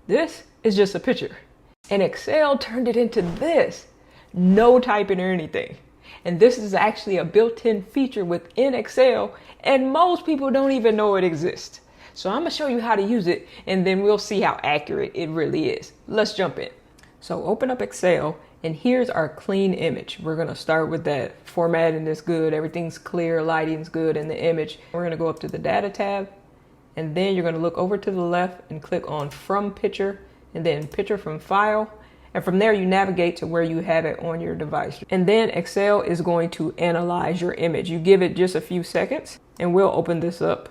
This is just a picture. And Excel turned it into this. No typing or anything. And this is actually a built-in feature within Excel, and most people don't even know it exists. So I'm gonna show you how to use it, and then we'll see how accurate it really is. Let's jump in. So open up Excel, and here's our clean image. We're gonna start with that. Formatting is good, everything's clear, lighting's good in the image. We're gonna go up to the Data tab, and then you're gonna look over to the left and click on From Picture, and then Picture from File. And from there, you navigate to where you have it on your device. And then Excel is going to analyze your image. You give it just a few seconds, and we'll open this up.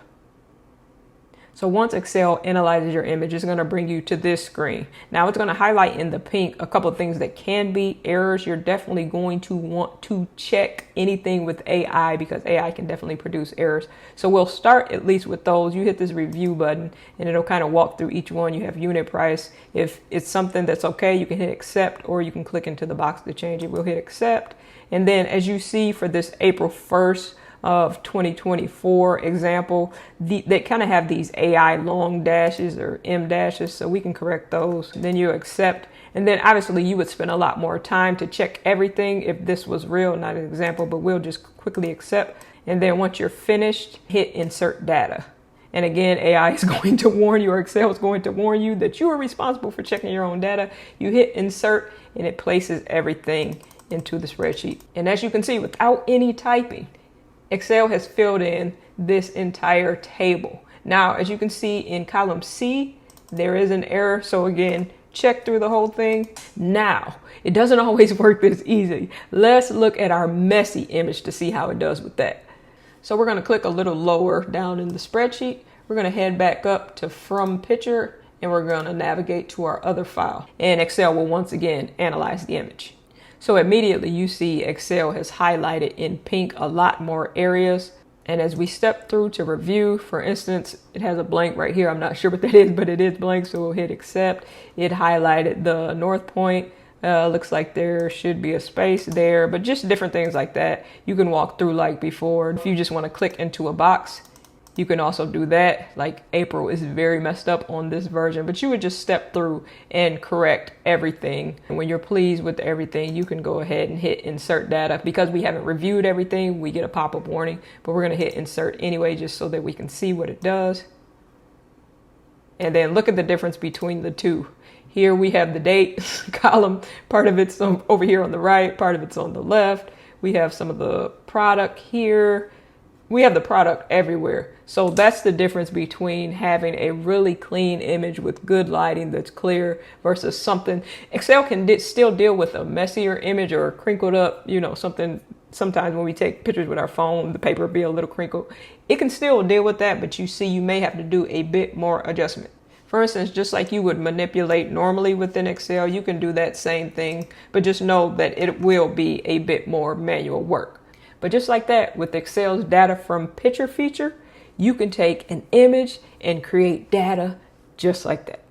So once Excel analyzes your image, it's going to bring you to this screen. Now it's going to highlight in the pink a couple of things that can be errors. You're definitely going to want to check anything with AI because AI can definitely produce errors. So we'll start at least with those. You hit this review button and it'll kind of walk through each one. You have unit price. If it's something that's okay, you can hit accept, or you can click into the box to change it. We'll hit accept. And then as you see for this April 1st, of 2024 example, they kind of have these AI long dashes or M dashes, so we can correct those. Then you accept, and then obviously you would spend a lot more time to check everything if this was real, not an example, but we'll just quickly accept. And then once you're finished, hit insert data. And again, AI is going to warn you, or Excel is going to warn you that you are responsible for checking your own data. You hit insert and it places everything into the spreadsheet. And as you can see, without any typing, Excel has filled in this entire table. Now, as you can see in column C, there is an error. So again, check through the whole thing. Now, it doesn't always work this easy. Let's look at our messy image to see how it does with that. So we're going to click a little lower down in the spreadsheet. We're going to head back up to From Picture, and we're going to navigate to our other file. And Excel will once again analyze the image. So immediately you see Excel has highlighted in pink a lot more areas. And as we step through to review, for instance, it has a blank right here. I'm not sure what that is, but it is blank. So we'll hit accept. It highlighted the north point. Looks like there should be a space there, but just different things like that. You can walk through like before. If you just want to click into a box, you can also do that. Like April is very messed up on this version, but you would just step through and correct everything. And when you're pleased with everything, you can go ahead and hit insert data. Because we haven't reviewed everything, we get a pop-up warning, but we're going to hit insert anyway, just so that we can see what it does. And then look at the difference between the two. Here we have the date column. Part of it's over here on the right, part of it's on the left. We have some of the product here. We have the product everywhere. So that's the difference between having a really clean image with good lighting that's clear versus something. Excel can still deal with a messier image or a crinkled up, something. Sometimes when we take pictures with our phone, the paper will be a little crinkled. It can still deal with that, but you may have to do a bit more adjustment. For instance, just like you would manipulate normally within Excel, you can do that same thing, but just know that it will be a bit more manual work. But just like that, with Excel's data from picture feature, you can take an image and create data just like that.